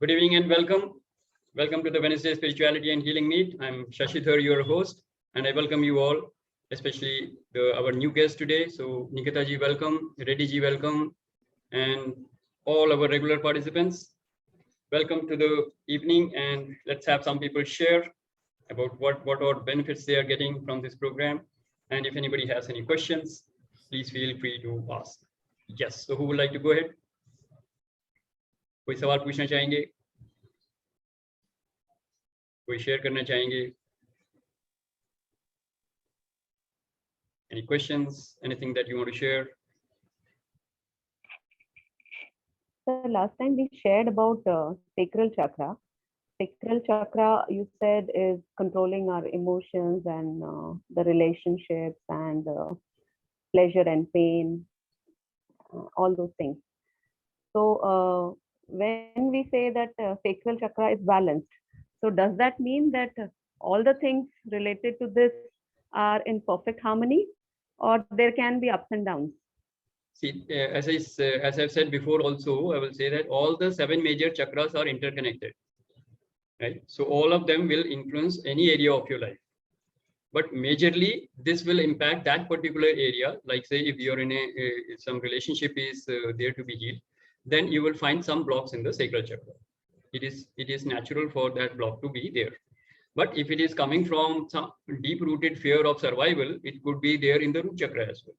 Good evening and welcome. Welcome to the Wednesday Spirituality and Healing Meet. I'm Shashi Dhar, your host, and I welcome you all, especially our new guest today. So Nikita ji, welcome. Reddy ji, welcome. And all our regular participants, welcome to the evening, and let's have some people share about what are benefits they are getting from this program. And if anybody has any questions, please feel free to ask. Yes, so who would like to go ahead? कोई सवाल पूछना चाहेंगे? कोई share करना चाहेंगे? Any questions? Anything that you want to share? So last time we shared about sacral chakra. Sacral chakra, you said, is controlling our emotions and the relationships and pleasure and pain, all those things. So when we say that sacral chakra is balanced, so does that mean that all the things related to this are in perfect harmony, or there can be ups and downs? See, as I've said before also, I will say that all the 7 major chakras are interconnected, right? So all of them will influence any area of your life. But majorly, this will impact that particular area. Like say, if you're in some relationship is there to be healed, then you will find some blocks in the sacral chakra. It is natural for that block to be there. But if it is coming from some deep-rooted fear of survival, it could be there in the root chakra as well,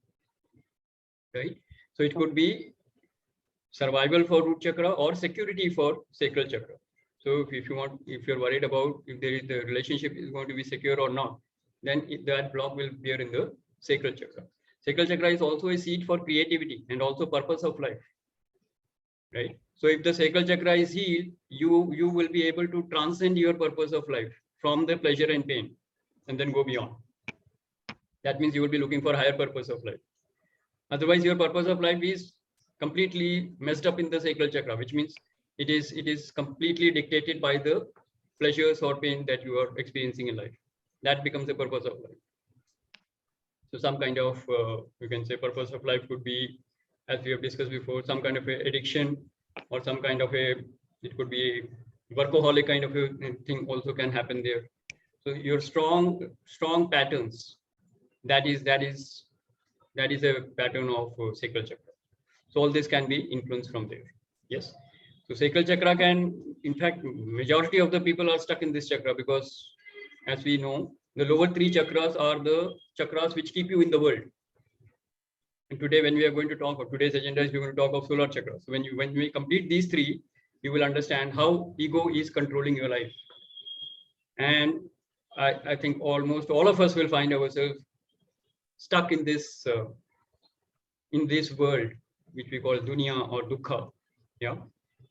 right? So it could be survival for root chakra or security for sacral chakra. So if you're worried about if the relationship is going to be secure or not, then that block will appear in the sacral chakra. Sacral chakra is also a seat for creativity and also purpose of life, right? So if the sacral chakra is healed, you will be able to transcend your purpose of life from the pleasure and pain and then go beyond. That means you will be looking for higher purpose of life. Otherwise, your purpose of life is completely messed up in the sacral chakra, which means it is completely dictated by the pleasures or pain that you are experiencing in life. That becomes the purpose of life. So some kind of, you can say, purpose of life could be, as we have discussed before, some kind of a addiction or some kind of it could be a workaholic kind of a thing also can happen there. So your strong patterns, that is a pattern of sacral chakra. So all this can be influenced from there. Yes. So sacral chakra can, in fact, majority of the people are stuck in this chakra because, as we know, the lower 3 chakras are the chakras which keep you in the world. And today, when we are going to talk, or today's agenda is we're going to talk of solar chakra. So when we complete these 3, you will understand how ego is controlling your life. And I think almost all of us will find ourselves stuck in this world, which we call dunya or dukkha. Yeah.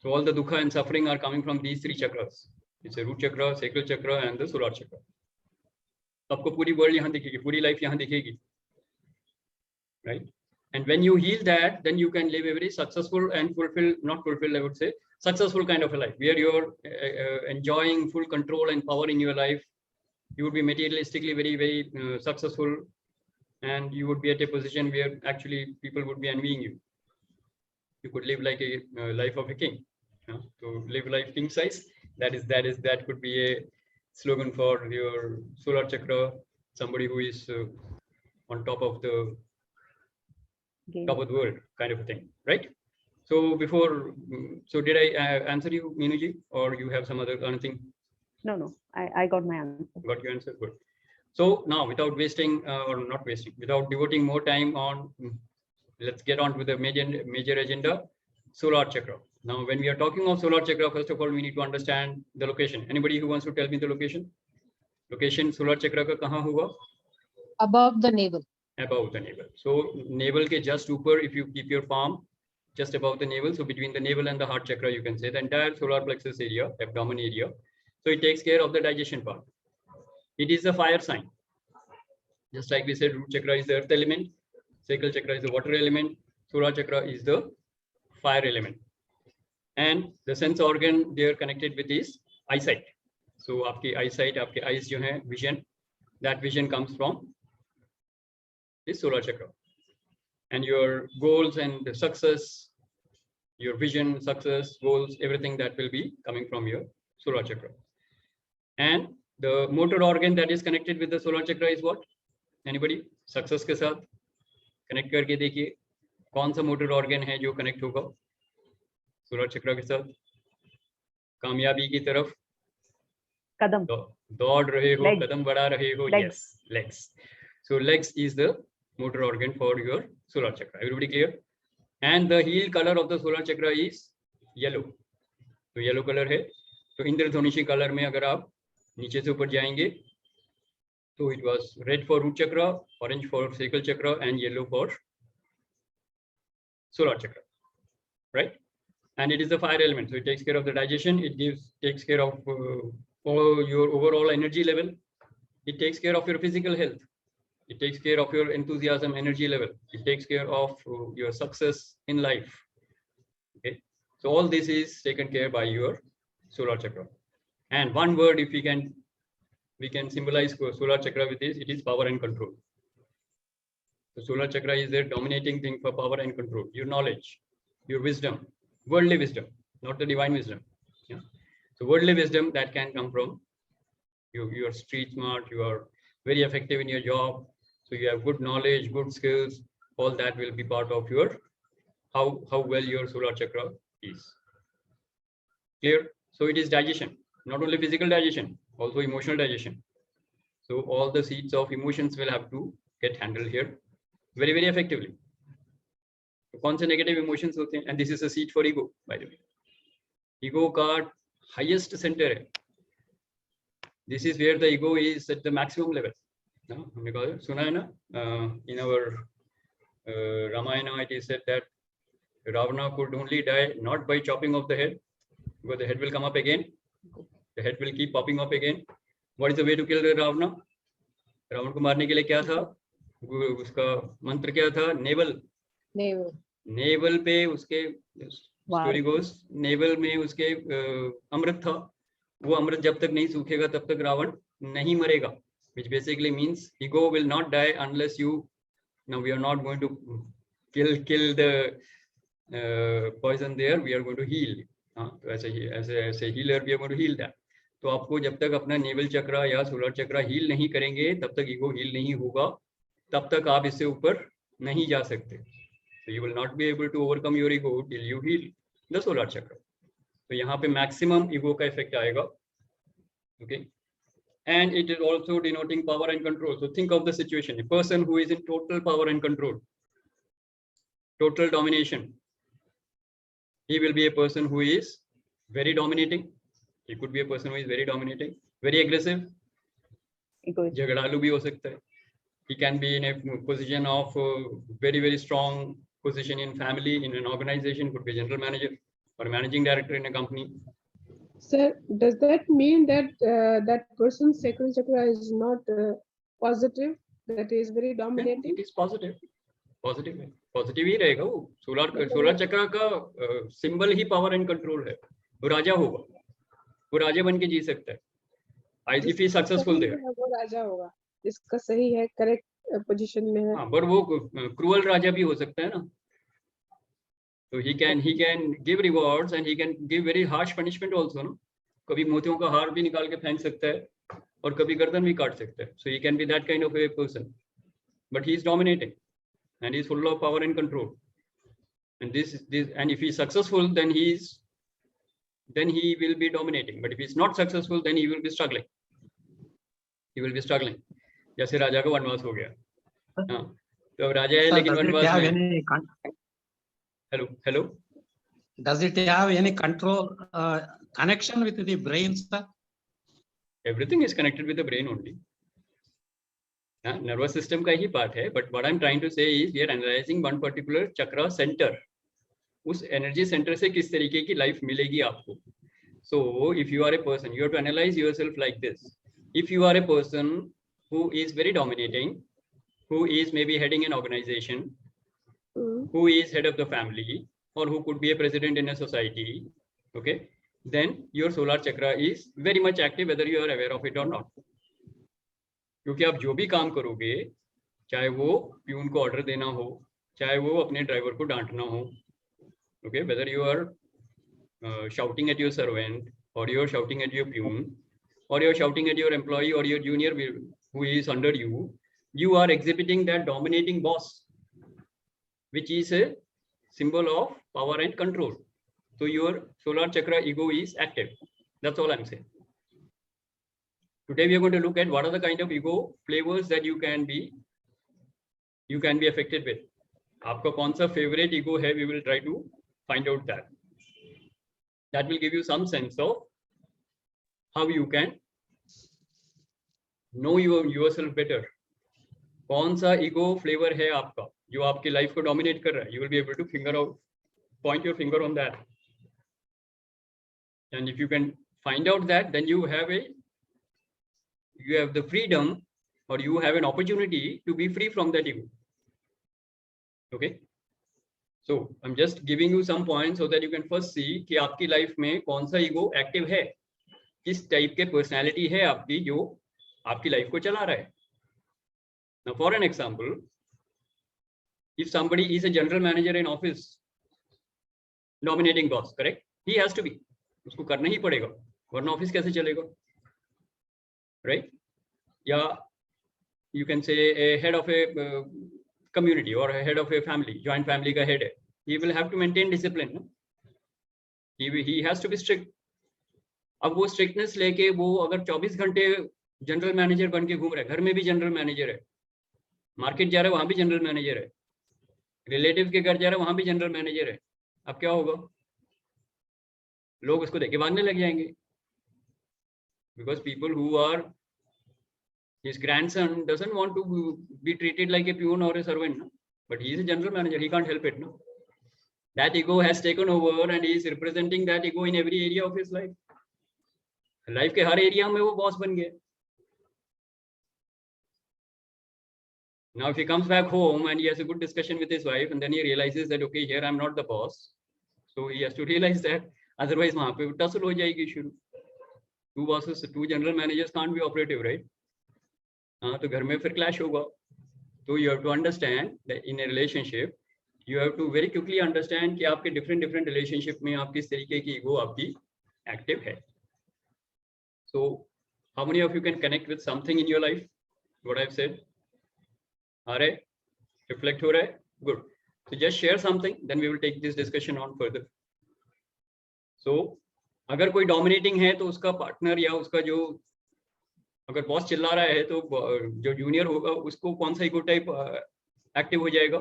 So all the dukkha and suffering are coming from these 3 chakras. It's a root chakra, sacral chakra, and the solar chakra. आपको पूरी world यहाँ दिखेगी, पूरी life यहाँ दिखेगी, right? And when you heal that, then you can live a very successful and not fulfilled, I would say, successful kind of a life where you're enjoying full control and power in your life. You would be materialistically very, very successful, and you would be at a position where actually people would be envying you. You could live like a life of a king. So live life king size. That could be a slogan for your solar chakra. Somebody who is on top of the world, kind of a thing, right? So so did I answer you, Meenuji, or you have some other anything? No, I got my answer. Got your answer, good. So now, without devoting more time on, let's get on to the major agenda, solar chakra. Now, when we are talking of solar chakra, first of all, we need to understand the location. Anybody who wants to tell me the location? Location solar chakra ka kahan hoga? Above the navel. Above the navel. So navel ke just upper, if you keep your palm just above the navel, so between the navel and the heart chakra, you can say the entire solar plexus area, abdomen area. So it takes care of the digestion part. It is a fire sign. Just like we said, root chakra is the earth element, sacral chakra is the water element, solar chakra is the fire element. And the sense organ they are connected with is eyesight. So आपकी eyesight, आपके eyes जो हैं, vision, that vision comes from this solar chakra. And your goals and the success, your vision, success, goals, everything that will be coming from your solar chakra. And the motor organ that is connected with the solar chakra is what? Anybody? Success के साथ connect करके देखिए कौन सा motor organ है जो connect होगा solar chakra के साथ? कामयाबी की तरफ Kadam. दौड़ रहे हो, Legs. कदम बढ़ा रहे हो. Legs. Yes, legs. So legs is the motor organ for your solar chakra. Everybody clear? And the heel color of the solar chakra is yellow. तो yellow color है. तो इंद्रधनुषी कलर में अगर आप नीचे से ऊपर जाएंगे तो it was red for root chakra, orange for sacral chakra, and yellow for solar chakra, right? And it is the fire element, so it takes care of the digestion. It takes care of all your overall energy level. It takes care of your physical health. It takes care of your enthusiasm, energy level. It takes care of your success in life. Okay, so all this is taken care by your solar chakra. And one word, if we can symbolize solar chakra with this, it is power and control. The solar chakra is the dominating thing for power and control. Your knowledge, your wisdom, worldly wisdom, not the divine wisdom. Yeah. So worldly wisdom that can come from you are street smart, you are very effective in your job, so you have good knowledge, good skills, all that will be part of your how well your solar chakra is. Clear? So it is digestion, not only physical digestion, also emotional digestion. So all the seeds of emotions will have to get handled here very, very effectively. So कौन से negative emotions होते हैं? And this is a seed for ego, by the way. Ego का highest center है. This is where the ego is at the maximum level. No? हमने कहा सुना है ना? In our Ramayana, it is said that Ravana could only die not by chopping off the head, because the head will come up again. The head will keep popping up again. What is the way to kill the Ravana? Ravan को मारने के लिए क्या था? उसका मंत्र क्या था? नेवल. नेवल पे उसके स्टोरी गोस नेवल में उसके अमृत था. वो अमृत जब तक नहीं सूखेगा तब तक रावण नहीं मरेगा. Which basically means ego will not die unless you. Now we are not going to kill the poison there. We are going to heal. तो ऐसे healer we are going to heal that. तो आपको जब तक अपना naval चक्र या solar चक्र हील नहीं करेंगे तब तक ईगो हील नहीं होगा, तब तक आप इससे ऊपर नहीं जा सकते. So you will not be able to overcome your ego till you heal the solar chakra. तो यहाँ पे maximum ego का effect आएगा. Okay, and it is also denoting power and control. So think of the situation: a person who is in total power and control, total domination. He will be a person who is very dominating. He could be a person who is very dominating, very aggressive. झगड़ालू भी हो सकता है. He can be in a position of very, very strong position in family, in an organization, could be general manager or managing director in a company. Sir, does that mean that that person's sacral chakra is not positive, that is very dominating? It is positive. Positive ही रहेगा वो. Solar chakra का symbol ही power and control है. वो राजा होगा, वो राजा बन के जी सकता है. If he is successful there, वो राजा होगा, इसका सही है, करेक्ट पोजीशन में है. हाँ, पर वो क्रूअल राजा भी हो सकता है ना. So he can give rewards and he can give very harsh punishment also. No, कभी मोतियों का हार भी निकाल के फेंक सकता है और कभी गर्दन भी काट सकता है. So he can be that kind of a person, but he is dominating and he is full of power and control. And this and if he is successful, then he will be dominating. But if he is not successful, then he will be struggling. जैसे राजा का वनवास हो गया. हाँ, तो राजा है लेकिन वनवास में. Hello. Does it have any control connection with the brain, sir? Everything is connected with the brain only. Nervous system का ही part है. But what I'm trying to say is we are analyzing one particular chakra center. उस energy center से किस तरीके की life मिलेगी आपको. So if you are a person, you have to analyze yourself like this. If you are a person who is very dominating, who is maybe heading an organization, who is head of the family, or who could be a president in a society, okay, then your solar chakra is very much active whether you are aware of it or not. क्योंकि आप जो भी काम करोगे, चाहे वो peon को order देना हो, चाहे वो अपने ड्राइवर को डांटना हो, Okay, whether you are shouting at your servant, or you're shouting at your peon, or you're shouting at your employee or your junior who is under you, you are exhibiting that dominating boss, which is a symbol of power and control. So your solar chakra ego is active. That's all I'm saying. Today we are going to look at what are the kind of ego flavors that you can be affected with. आपका कौन सा favorite ego है? We will try to find out that. That will give you some sense of how you can know yourself better. कौन सा ego flavor है आपका जो आपकी life को dominate कर रहा है? You will be able to point your finger on that. And if you can find out that, then you have the freedom, or you have an opportunity to be free from that ego. Okay, so I'm just giving you some points so that you can first see कि आपकी life में कौन सा ego active है, किस type के personality है आपकी जो आपकी life को चला रहा है. Now for an example, if somebody is a general manager in office, dominating boss, correct? He has to be, उसको करना ही पड़ेगा, वरना ऑफिस कैसे चलेगा, right? या you can say a head of a community or a head of a family, joint family का head है, he will have to maintain discipline, no? He has to be strict. अब वो strictness लेके वो अगर 24 घंटे general manager बन के घूम रहा है, घर में भी जनरल मैनेजर है, मार्केट जा रहा है वहां भी जनरल मैनेजर है, रिलेटिव के घर जा रहा है वहां भी जनरल मैनेजर है, अब क्या होगा? लोग उसको देख के भागने लग जाएंगे. Because people who are his grandson doesn't want to be treated like a peon or a servant, no? But he is a general manager, he can't help it, no? That ego has taken over and he is representing that ego in every area of his life. Life के हर area में वो boss बन गए. Now if he comes back home and he has a good discussion with his wife and then he realizes that okay, here I'm not the boss, so he has to realize that, otherwise वहाँ पे tussle हो जाएगी शुरू. Two bosses, two general managers can't be operative, right? हाँ, तो घर में फिर clash होगा. So you have to understand that in a relationship, you have to very quickly understand कि आपके different relationship में आप किस तरीके की ego आपकी active है. So how many of you can connect with something in your life? What I've said? आ रहे? Reflect हो रहा है? Good. So just share something, then we will take this discussion on further. So अगर कोई dominating है तो उसका partner या उसका जो अगर बॉस चिल्ला रहा है तो जो जूनियर होगा उसको कौन सा ईगो टाइप एक्टिव हो जाएगा?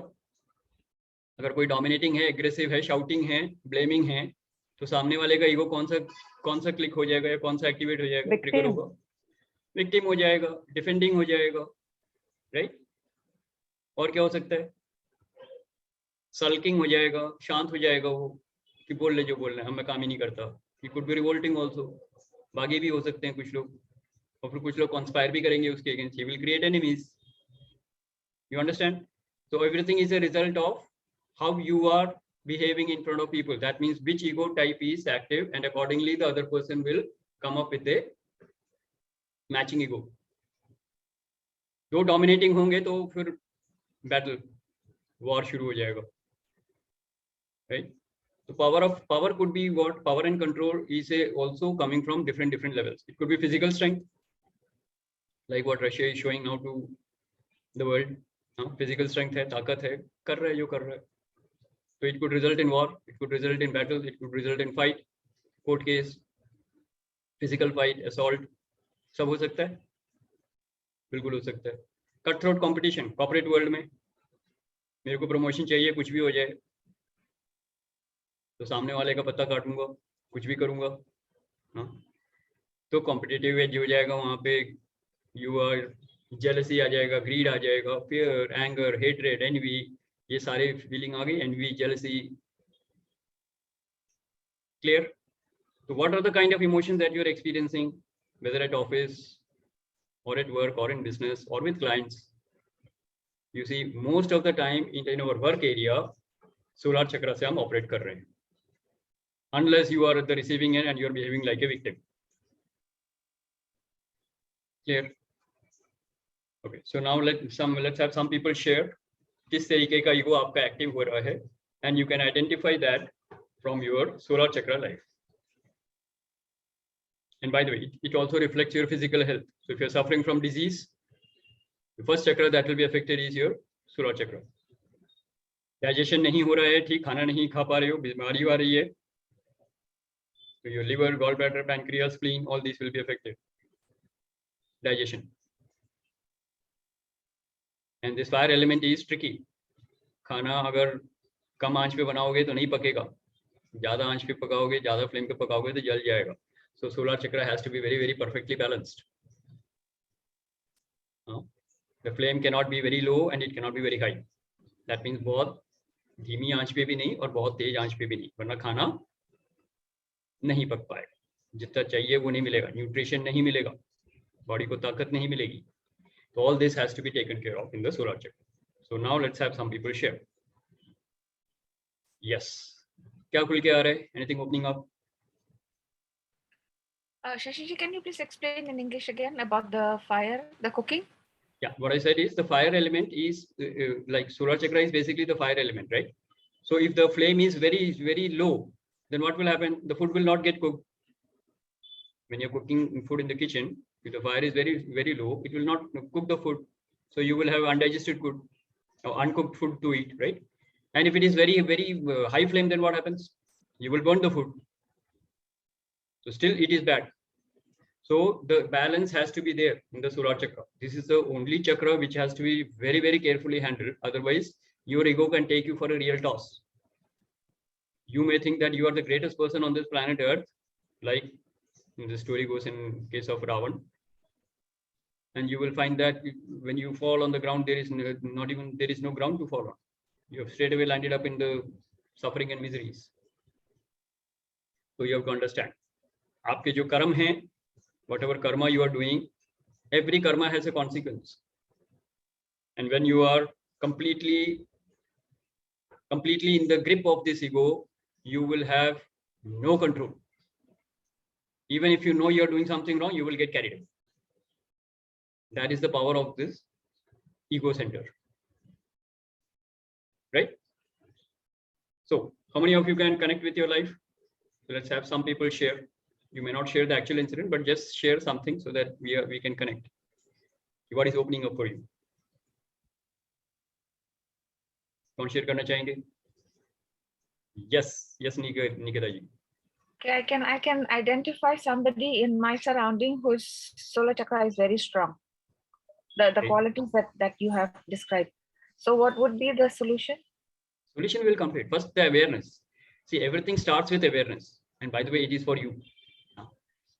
अगर कोई डोमिनेटिंग है, एग्रेसिव है, शाउटिंग है, ब्लेमिंग है, तो सामने वाले का ईगो कौन सा क्लिक हो जाएगा या कौन सा एक्टिवेट हो जाएगा, ट्रिगर होगा? विक्टिम हो जाएगा, डिफेंडिंग हो जाएगा, राइट? और क्या हो सकता है? सल्किंग हो जाएगा, शांत हो जाएगा वो कि बोल ले जो बोलना है, मैं काम ही नहीं करता. He could be revolting also. बागी भी हो सकते हैं कुछ लोग, और फिर कुछ लोग कॉन्स्पायर भी करेंगे उसके against. He will create enemies. You understand? So everything is a result of how you are behaving in front of people. That means which ego type is active, and accordingly the other person will come up with a matching ego. जो dominating होंगे तो फिर battle, war शुरू हो जाएगा, right? So power could be what? Power and control is also coming from different levels. It could be physical strength, like what Russia is showing now to the world. Physical strength है, ताकत है, कर रहा है जो कर रहा है. So it could result in war, it could result in battle, it could result in fight, court case, physical fight, assault, सब हो सकता है, बिल्कुल हो सकता है. Cut throat competition corporate world में, मेरे को प्रमोशन चाहिए, कुछ भी हो जाए तो सामने वाले का पत्ता काटूंगा, कुछ भी करूंगा, तो कॉम्पिटिटिव एज हो जाएगा वहाँ पे. यू आर जेलसी आ जाएगा, ग्रीड आ जाएगा, फियर, एंगर, हेटरेड, एनवी, ये सारे फीलिंग आ गई. Envy, jealousy, clear? So what are the kind of emotions that you are experiencing, whether at office or at work or in business or with clients? You see, most of the time in our work area, solar chakra से हम operate कर रहे हैं, unless you are at the receiving end and you are behaving like a victim. Clear? Okay, so now let's have some people share किस तरीके का ego आपका active हो रहा है, and you can identify that from your solar chakra life. And by the way, it also reflects your physical health. So if you're suffering from disease, the first chakra that will be affected is your solar chakra. Digestion नहीं हो रहा है, ठीक खाना नहीं खा पा रहे हो, बीमारी आ रही है, so your liver, gallbladder, pancreas, spleen, all these will be affected. Digestion. And this fire element is tricky. खाना अगर कम आंच पे बनाओगे तो नहीं पकेगा, ज्यादा आंच पे पकाओगे, ज्यादा फ्लेम पे पकाओगे तो जल जाएगा. So solar chakra has to be very, very perfectly balanced. The flame cannot be very low and it cannot be very high. That means बहुत धीमी आंच पे भी नहीं और बहुत तेज आंच पे भी नहीं, वरना खाना नहीं पक पाएगा, जितना चाहिए वो नहीं मिलेगा, न्यूट्रिशन नहीं मिलेगा, बॉडी को ताकत नहीं मिलेगी. So all this has to be taken care of in the solar chakra. So now let's have some people share. Yes. क्या खुल के आ रहा है? Anything opening up? Shashi, can you please explain in English again about the fire, the cooking? Yeah, what I said is the fire element is like solar chakra is basically the fire element, right? So if the flame is very, very low, then what will happen? The food will not get cooked. When you're cooking food in the kitchen, if the fire is very, very low, it will not cook the food. So you will have undigested food or uncooked food to eat, right? And if it is very, very high flame, then what happens? You will burn the food. So still it is bad. So the balance has to be there in the solar chakra. This is the only chakra which has to be very, very carefully handled. Otherwise, your ego can take you for a real toss. You may think that you are the greatest person on this planet Earth, like the story goes in case of Ravan. And you will find that when you fall on the ground, there is no ground to fall on. You have straight away landed up in the suffering and miseries. So you have to understand. आपके जो कर्म हैं, whatever karma you are doing, every karma has a consequence. And when you are completely in the grip of this ego, you will have no control. Even if you know you are doing something wrong, you will get carried away. That is the power of this ego center. Right? So how many of you can connect with your life? So let's have some people share. You may not share the actual incident, but just share something so that we can connect. What is opening up for you? कौन share करना चाहेंगे? Yes, Nikita ji. Okay, I can identify somebody in my surrounding whose solar chakra is very strong. The qualities that you have described. So what would be the solution? Solution will come to it. First, the awareness. See, everything starts with awareness. And by the way, it is for you.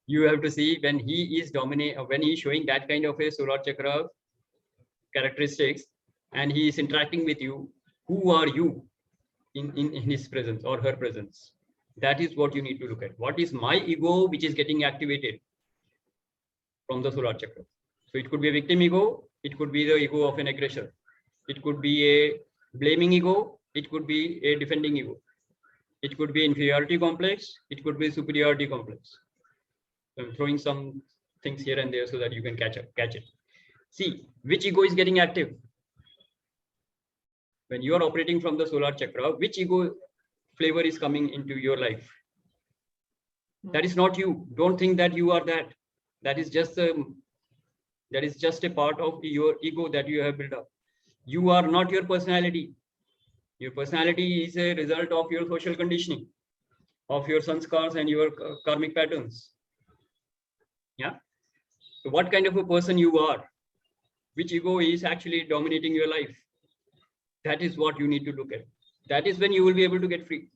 You have to see when he is when he is showing that kind of a solar chakra characteristics and he is interacting with you, who are you in his presence or her presence? That is what you need to look at. What is my ego which is getting activated from the solar chakra? So it could be a victim ego, it could be the ego of an aggressor, it could be a blaming ego, it could be a defending ego, it could be inferiority complex, it could be superiority complex. I'm throwing some things here and there so that you can catch it. See which ego is getting active. When you are operating from the solar chakra, which ego flavor is coming into your life? That is not you. Don't think that you are that. That is just a part of your ego that you have built up. You are not your personality. Your personality is a result of your social conditioning, of your sanskars and your karmic patterns. Yeah. So what kind of a person you are, which ego is actually dominating your life? That is what you need to look at. That is when you will be able to get free.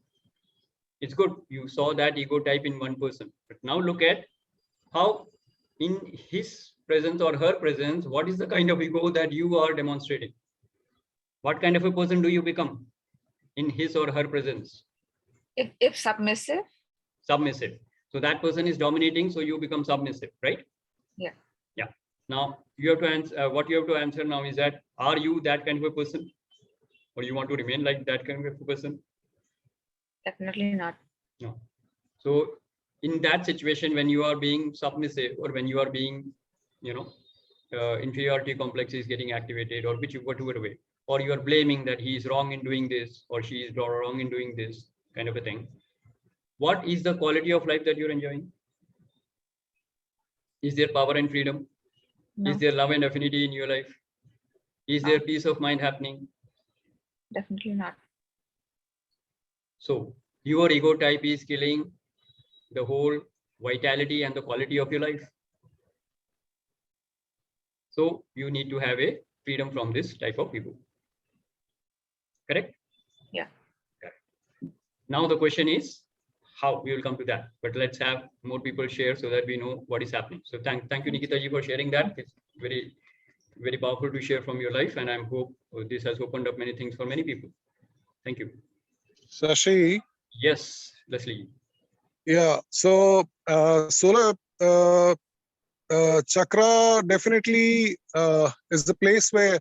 It's good. You saw that ego type in one person, but now look at how in his presence or her presence, what is the kind of ego that you are demonstrating? What kind of a person do you become in his or her presence? If submissive. Submissive. So that person is dominating, so you become submissive, right? Yeah. Yeah. Now you have to answer. What you have to answer now is that, are you that kind of a person, or you want to remain like that kind of a person? Definitely not. No. So in that situation, when you are being submissive, or when you are being, inferiority complex is getting activated, or whatever way, or you are blaming that he is wrong in doing this, or she is wrong in doing this kind of a thing. what is the quality of life that you're enjoying? Is there power and freedom? No, Is there love and affinity in your life? Is No. there peace of mind happening? definitely not. So your ego type is killing the whole vitality and the quality of your life. So you need to have a freedom from this type of ego. Correct? Yeah. Correct. Now the question is how. We will come to that, but let's have more people share so that we know what is happening. So thank you, Nikita ji, for sharing that. It's very powerful to share from your life, and I hope this has opened up many things for many people. Thank you. Shashi, Yes, Leslie. yeah. So solar chakra definitely is the place where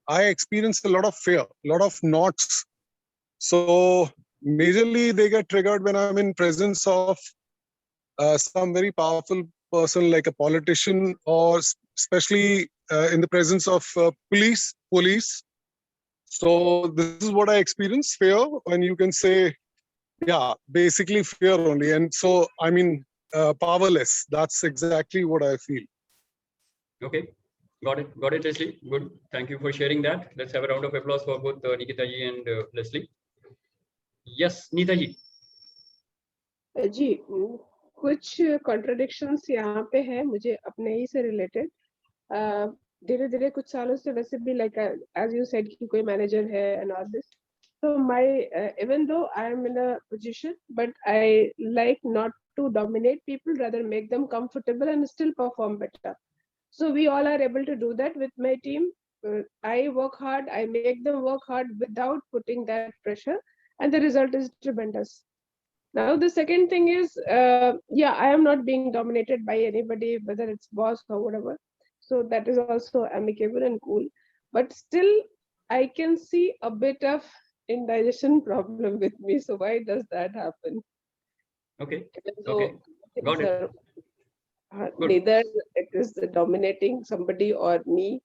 I experience a lot of fear, a lot of knots. So majorly they get triggered when I'm in presence of some very powerful person like a politician, or especially in the presence of police. So this is what I experience, fear, and you can say, yeah, basically fear only. And so, I mean, powerless. That's exactly what I feel. Okay, got it, Leslie. Good. Thank you for sharing that. Let's have a round of applause for both Nikita ji and Leslie. Yes, Neeta ji. जी कुछ contradictions यहाँ पे है मुझे अपने ही से related धीरे धीरे कुछ सालों से वैसे भी लाइक एज यू सेड कि कोई मैनेजर है and all this so my even though I am in a position, but I like not to dominate people, rather make them comfortable and still perform better. So we all are able to do that with my team. I work hard, I make them work hard without putting that pressure, and the result is tremendous. Now the second thing is, yeah, I am not being dominated by anybody, whether it's boss or whatever. So that is also amicable and cool. But still, I can see a bit of indigestion problem with me. So why does that happen? Okay. So Okay. Got it. Good. neither it is dominating somebody or me,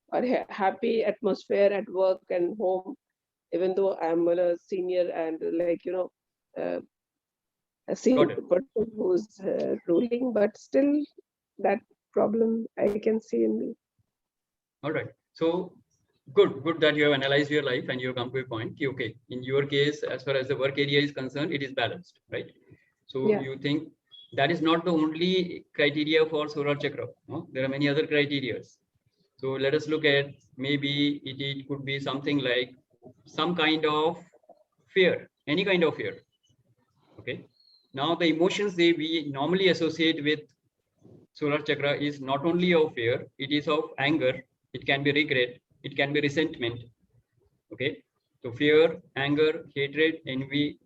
or happy atmosphere at work and home, even though I'm a senior and like, you know, a senior Got it. person who's ruling, but still that problem I can see in me. All right. So good that you have analyzed your life and you have come to a point. Okay, in your case, as far as the work area is concerned, it is balanced, right? So Yeah. you think that is not the only criteria for solar chakra. No? There are many other criteria. So let us look at, maybe it could be something like some kind of fear, any kind of fear. Okay. Now the emotions we normally associate with solar chakra is not only of fear, it is of anger, it can be regret, it can be resentment. Okay. So fear, anger, hatred, envy,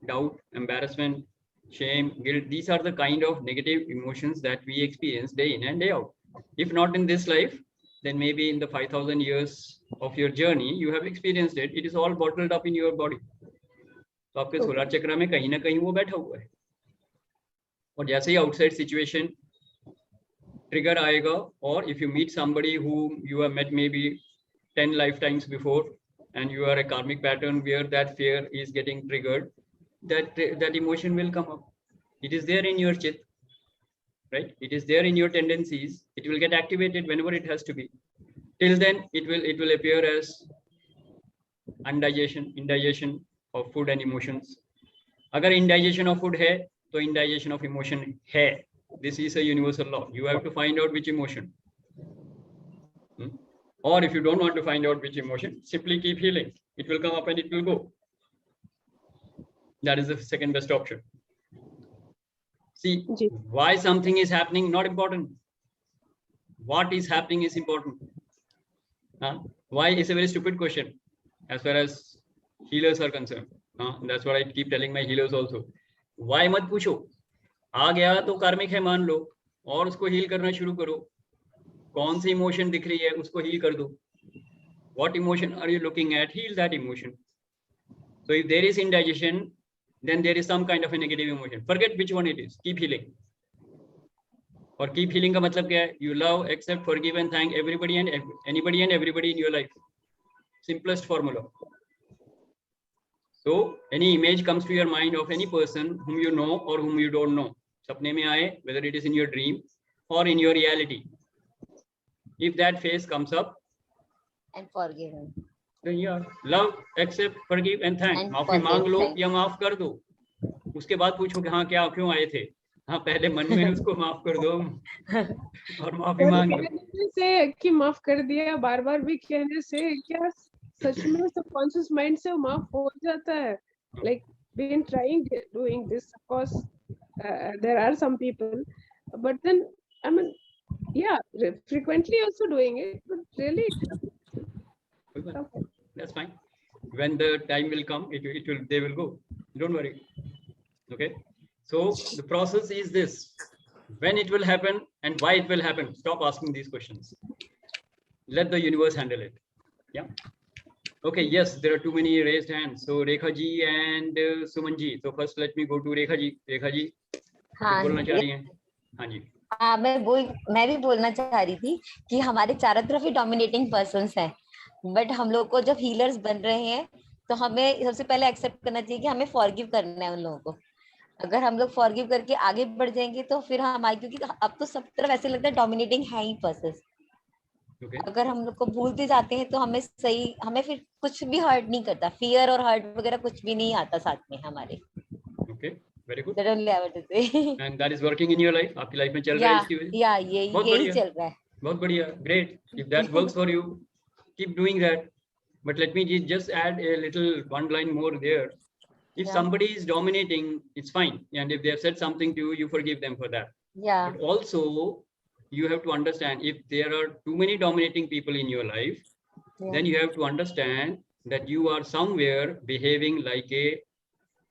doubt, embarrassment, shame, guilt, these are the kind of negative emotions that we experience day in and day out. If not in this life, then maybe in the 5,000 years of your journey, you have experienced it. It is all bottled up in your body. तो आपके solar चक्र में कहीं ना कहीं वो बैठा हुआ है, और जैसे ही आउटसाइड सिचुएशन ट्रिगर आएगा, और if you meet somebody who you have met maybe 10 lifetimes before and you are a karmic pattern where that fear is getting triggered, that emotion will come up. It is there in your chit, right? It is there in your tendencies. It will get activated whenever it has to be. Till then it will appear as indigestion of food and emotions. अगर indigestion of food है तो indigestion of emotion है. This is a universal law. You have to find out which emotion. Or if you don't want to find out which emotion, simply keep healing. It will come up and it will go. That is the second best option. See, why something is happening, not important. What is happening is important. Why is a very stupid question as far as healers are concerned. That's what I keep telling my healers also. Why मत पूछो, आ गया तो कार्मिक है मान लो और उसको heal करना शुरू करो. कौन सी इमोशन दिख रही है उसको हील कर दो. What emotion are you looking at? Heal that emotion. So if there is indigestion, then there is some kind of a negative emotion. Forget which one it is. Keep healing. और keep healing का मतलब क्या है? You love, accept, forgive and thank everybody and anybody and everybody in your life. Simplest formula. So any image comes to your mind of any person whom you know or whom you don't know. Sapne mein aaye, whether it is in your dream or in your reality. If that face comes up, and forgive him. then yeah, love, accept, forgive and thank. And माफी मांग लो forgive, या माफ कर दो. उसके बाद पूछो कि हाँ क्या क्यों आए थे. हाँ पहले मन में उसको माफ कर दो और माफी मांग लो. कहने से कि माफ कर दिया, बार बार भी कहने से क्या सच में सबकॉन्शियस माइंड से माफ हो जाता है. Like been trying doing this, of course there are some people, but then I mean yeah, frequently also doing it, but really okay. That's fine. When the time will come, they will go. Don't worry. Okay. So the process is this: when it will happen and why it will happen. Stop asking these questions. Let the universe handle it. Yeah. Okay. Yes, there are too many raised hands. So Rekha ji and Suman ji. So first, let me go to Rekha ji. Rekha ji, हाँ, बोलना चाह रही हैं? हाँ जी. हाँ, मैं भी बोलना चाह रही थी कि हमारे चारों तरफ ही डोमिनेटिंग पर्सन्स हैं, बट हम लोग को जब हीलर्स बन रहे हैं तो हमें सबसे पहले एक्सेप्ट करना चाहिए कि हमें फॉरगिव करना है उन लोगों को. अगर हम लोग फॉरगिव करके आगे बढ़ जाएंगे तो फिर हमारे, क्योंकि अब तो सब तरफ ऐसे लगता है डोमिनेटिंग है ही पर्सन्स. अगर हम लोग को भूलते जाते हैं तो हमें फिर कुछ भी हर्ट नहीं करता. फियर और हर्ट वगैरह कुछ भी नहीं आता साथ में हमारे. Okay. Very good. That only I want to say. And that is working in your life. आपकी लाइफ में चल रहा है इसकी वजह से. Yeah, यही चल रहा है. बहुत बढ़िया. Great. If that works for you, keep doing that. But let me just add a little one line more there. If somebody is dominating, it's fine. And if they have said something to you, you forgive them for that. Yeah. But also, you have to understand, if there are too many dominating people in your life, then you have to understand that you are somewhere behaving like a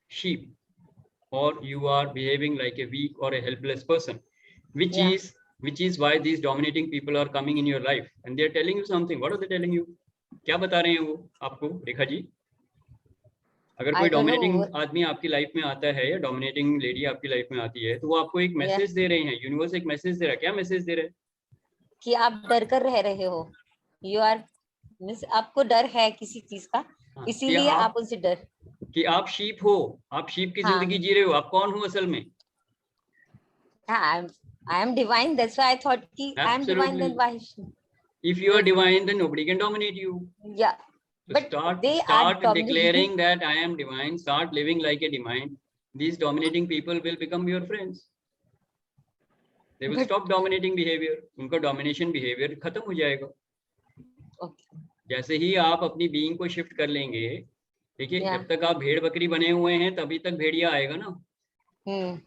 sheep, or you are behaving like a weak or a helpless person, which is why these dominating people are coming in your life and they are telling you something. What are they telling you? क्या बता रहे हैं वो आपको, रेखा जी? अगर कोई dominating आदमी आपकी लाइफ में आता है या डोमिनेटिंग लेडी आपकी लाइफ में आती है तो वो आपको एक मैसेज दे रहे हैं. यूनिवर्स एक मैसेज दे रहा है. क्या मैसेज दे रहे हैं? कि आप डर कर रह रहे हो. यू आर, आपको डर है किसी चीज का, इसीलिए आप उनसे डर, कि आप शीप हो, आप शीप की जिंदगी जी रहे हो. आप कौन हो असल में? I am divine. That's why I thought कि I am divine. Then why? If you are divine, then nobody can dominate you. Yeah. So but start declaring that I am divine. Start living like a divine. These dominating people will become your friends. They will stop dominating behavior. उनका domination behavior खत्म हो जाएगा. जैसे ही आप अपनी being को shift कर लेंगे, देखिए जब तक आप भेड़ बकरी बने हुए हैं तभी तक भेड़िया आएगा ना.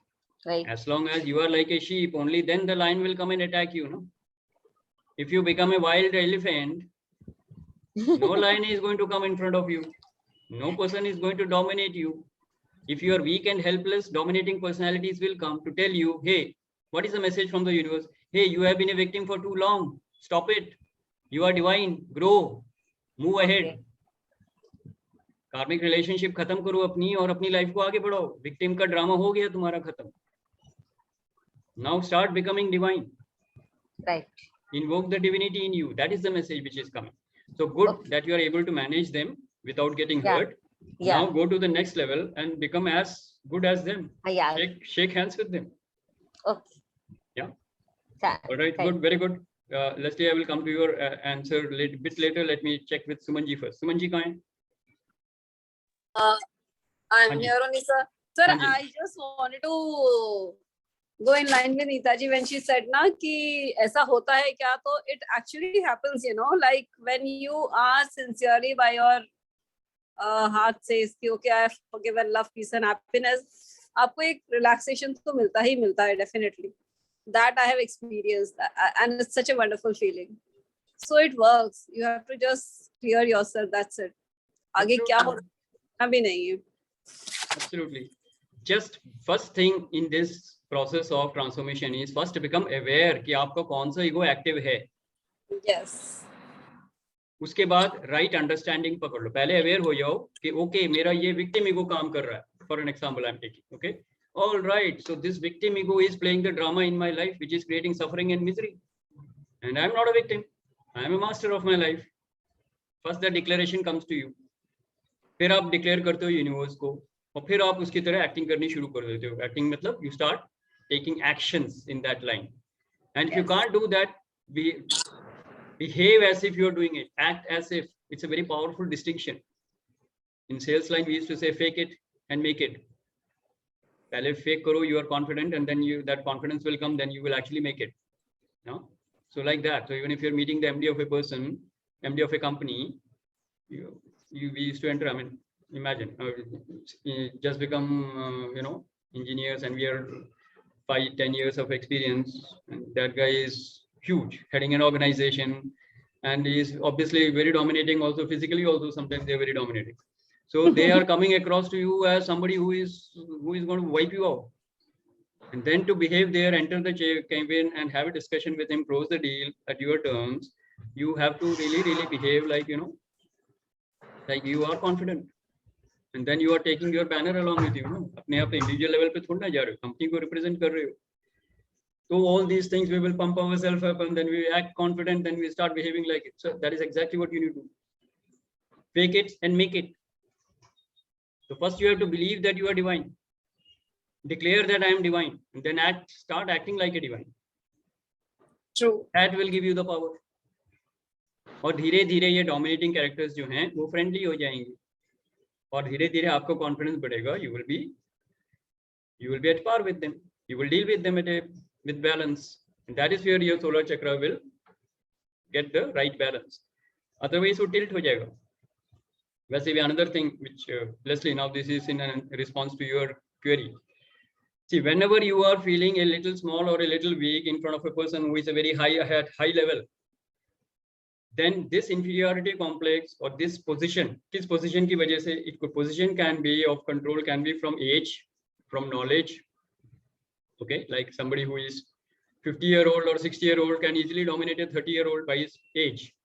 Right. As long as you are like a sheep, only then the lion will come and attack you. No? If you become a wild elephant, no lion is going to come in front of you. No person is going to dominate you. If you are weak and helpless, dominating personalities will come to tell you, hey, what is the message from the universe? Hey, you have been a victim for too long. Stop it. You are divine. Grow. Move ahead. कार्मिक relationship खत्म करो अपनी और अपनी life को आगे बढ़ाओ. Victim का ड्रामा हो गया तुम्हारा खत्म. Now start becoming divine. Right. Invoke the divinity in you. That is the message which is coming. So good that you are able to manage them without getting hurt. Now go to the next level and become as good as them. Shake hands with them. Okay. Yeah. All right. Good. Very good. Leslie, I will come to your answer a bit later. Let me check with Sumanji first. Sumanji, kahan hai? I'm here only, sir. Sir, I just wanted to go in line with Neetaji when she said na ki aisa hota hai kya, to it actually happens, you know, like when you are sincerely by your heart says ki okay, I have forgiven, love, peace and happiness, aapko ek relaxation to milta hai definitely. That I have experienced and it's such a wonderful feeling. So it works. You have to just clear yourself. That's it. Aage kya ho abhi nahi hai. Absolutely. Just first thing in this process of transformation is first to become aware कि आपका कौन सा ego active है. Yes. उसके बाद right understanding पकड़ लो. पहले aware हो जाओ कि okay मेरा ये victim ego काम कर रहा है. For an example I'm taking. Okay. All right. So this victim ego is playing the drama in my life, which is creating suffering and misery. And I'm not a victim. I am a master of my life. First the declaration comes to you. फिर आप declare करते हो universe को, और फिर आप उसकी तरह एक्टिंग करनी शुरू कर देते हो. एक्टिंग मतलब you start taking actions in that line. And if you can't do that, behave as if you are doing it, act as if. It's a very powerful distinction. In sales line, we used to say fake it and make it. Pehle fake karo, you are confident, and then that confidence will come, then you will actually make it. No? So like that. So even if you're meeting the MD of a person, MD of a company, we used to enter, I mean, imagine, just become, engineers, and we are 5-10 years of experience, and that guy is huge, heading an organization, and he is obviously very dominating also physically, also sometimes they're very dominating. So they are coming across to you as somebody who is going to wipe you out. And then to behave there, enter the campaign and have a discussion with him, close the deal at your terms, you have to really behave like, like you are confident. And then you are taking your banner along with you. अपने आप individual level पे थोड़ा ना जा रहे हो, company को represent कर रहे हो. So all these things, we will pump ourselves up, and then we act confident, then we start behaving like it. So that is exactly what you need to do. Fake it and make it. So first you have to believe that you are divine. Declare that I am divine, and then start acting like a divine. True. That will give you the power. और धीरे धीरे ये dominating characters जो हैं वो friendly हो जाएंगे, और धीरे धीरे आपको confidence बढ़ेगा. You will be at par with them. You will deal with them with balance, and that is where your solar chakra will get the right balance. Otherwise वो tilt हो जाएगा. वैसे भी another thing which Leslie, now this is in a response to your query. See, whenever you are feeling a little small or a little weak in front of a person who is a very high level, then this inferiority complex or this position, किस position की वजह से, it could position can be of control, can be from age, from knowledge. Okay, like somebody who is 50-year-old or 60-year-old can easily dominate a 30-year-old by his age,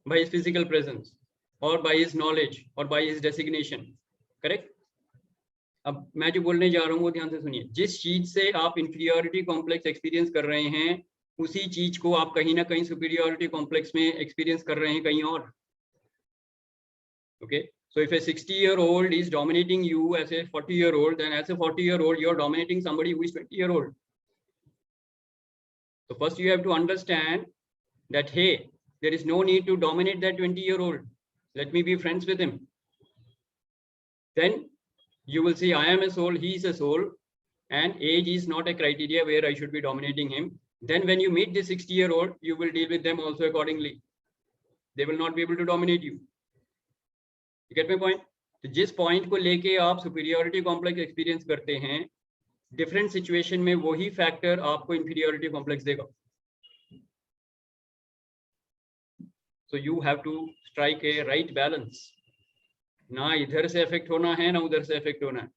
by his physical presence, or by his knowledge, or by his designation. Correct? अब मैं जो बोलने जा रहा हूँ वो ध्यान से सुनिए. जिस चीज से आप इंफीरियरिटी कॉम्प्लेक्स एक्सपीरियंस कर रहे हैं, उसी चीज को आप कहीं ना कहीं सुपीरियरिटी कॉम्प्लेक्स में एक्सपीरियंस कर रहे हैं कहीं और. Okay, so if a 60-year-old is dominating you as a 40-year-old, then as a 40-year-old you're dominating somebody who is 20-year-old. So first you have to understand that, hey, there is no need to dominate that 20-year-old. Let me be friends with him. Then you will see I am a soul, he is a soul, and age is not a criteria where I should be dominating him. Then when you meet the 60-year-old, you will deal with them also accordingly. They will not be able to dominate you. You get my point? तो जिस point को लेके आप superiority complex experience करते हैं, different situation में वही factor आपको inferiority complex देगा. So you have to strike a right balance. ना इधर से affect होना है, ना उधर से affect होना है.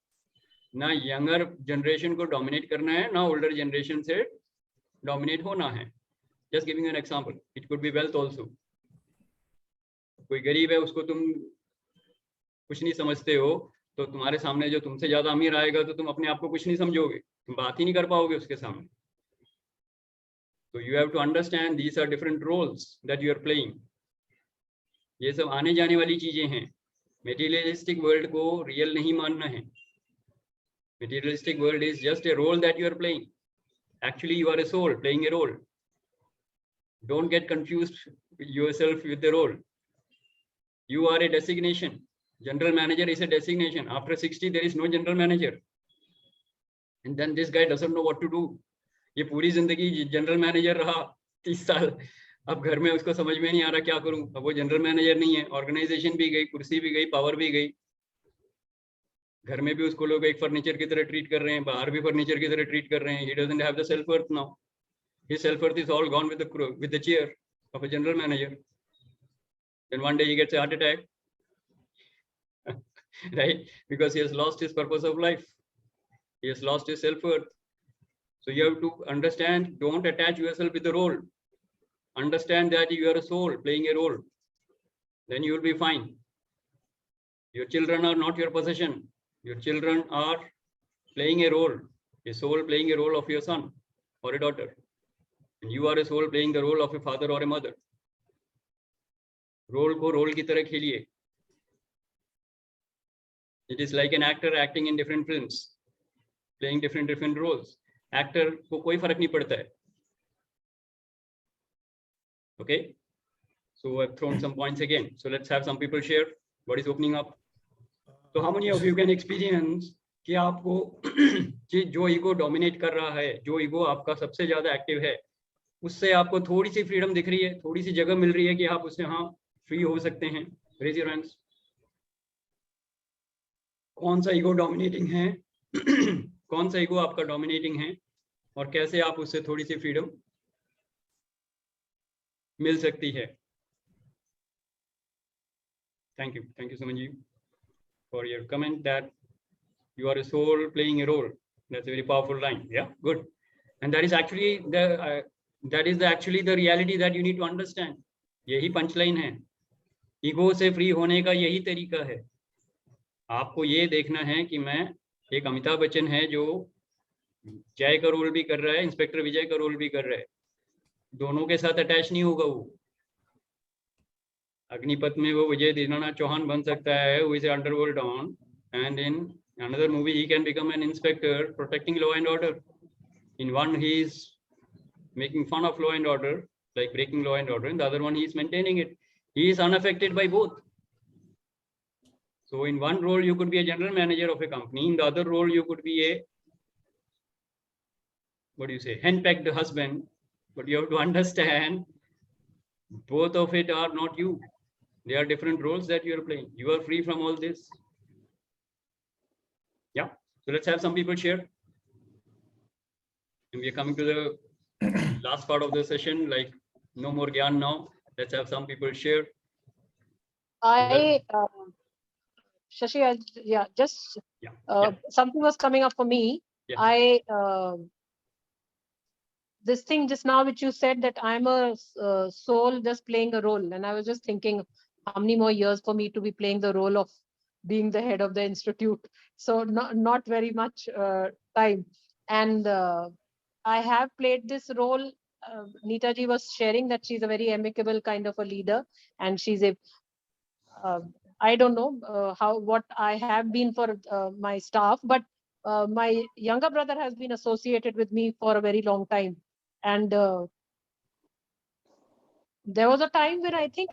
ना younger generation को dominate करना है, ना older generation से dominate होना है. Just giving you an example. It could be wealth also. कोई गरीब है, उसको तुम कुछ नहीं समझते हो, तो तुम्हारे सामने जो तुमसे ज्यादा अमीर आएगा तो तुम अपने आप को कुछ नहीं समझोगे, तुम बात ही नहीं कर पाओगे उसके सामने. So you have to understand these are different roles that you are playing. ये सब आने जाने वाली चीजें हैं. Materialistic world को real नहीं मानना है. Materialistic world is just a role that you are playing. Actually you are a soul playing a role. Don't get confused yourself with the role. You are a designation. General manager is a designation. After 60, there is no general manager. And then this guy doesn't know what to do. ये पूरी जिंदगी general manager रहा 30 साल, अब घर में उसको समझ में नहीं आ रहा क्या करूं. अब वो जनरल मैनेजर नहीं है, ऑर्गेनाइजेशन भी गई, कुर्सी भी गई, पावर भी गई. घर में भी उसको लोग एक फर्नीचर की तरह ट्रीट कर रहे हैं, बाहर भी फर्नीचर की तरह ट्रीट कर रहे हैं. He doesn't have the self-worth now. His self-worth is all gone with the chair of a general manager. Then one day he gets a heart attack. Right? Because he has lost his purpose of life. He has lost his self-worth. So you have to understand, don't attach yourself with the role. Understand that you are a soul playing a role. Then you will be fine. Your children are not your possession. Your children are playing a role. A soul playing a role of your son or a daughter. And you are a soul playing the role of a father or a mother. Role को role की तरह खेलिए. It is like an actor acting in different films, playing different roles. Actor को कोई फर्क नहीं पड़ता है. Okay, so I've thrown some points again. So let's have some people share what is opening up. So how many of you can experience कि आपको जो ego dominate कर रहा है, जो ईगो आपका सबसे ज्यादा एक्टिव है, उससे आपको थोड़ी सी फ्रीडम दिख रही है, थोड़ी सी जगह मिल रही है कि आप उससे हाँ फ्री हो सकते हैं? Raise your hands. कौन सा ईगो डोमिनेटिंग है? कौन सा ईगो आपका डोमिनेटिंग है और कैसे आप उससे थोड़ी सी फ्रीडम मिल सकती है? Thank you Suman ji for your comment that you are a soul playing a role. That's a very powerful line. Yeah, good. And that is actually actually the reality that you need to understand. यही punchline है. Ego से free होने का यही तरीका है. आपको ये देखना है कि मैं एक अमिताभ बच्चन है जो जय का रोल भी कर रहा है, इंस्पेक्टर विजय का रोल भी कर रहा है. दोनों के साथ अटैच नहीं होगा वो. अग्निपथ में वो विजय दीनानाथ चौहान बन सकता है, who is an underworld don, and in another movie he can become an inspector protecting law and order. In one he is making fun of law and order, like breaking law and order. In the other one he is maintaining it. He is unaffected by both. So in one role you could be a general manager of a company, in the other role you could be a, what do you say, henpecked husband. But you have to understand both of it are not you. They are different roles that you are playing. You are free from all this. Yeah. So let's have some people share. And we are coming to the last part of the session. Like no more gyan now. Let's have some people share. Shashi, something was coming up for me. Yeah. This thing just now which you said that I'm a soul just playing a role, and I was just thinking how many more years for me to be playing the role of being the head of the institute. So not very much time. And I have played this role. Neeta ji was sharing that she's a very amicable kind of a leader, and she's a I don't know what I have been for my staff, but my younger brother has been associated with me for a very long time. And there was a time when I think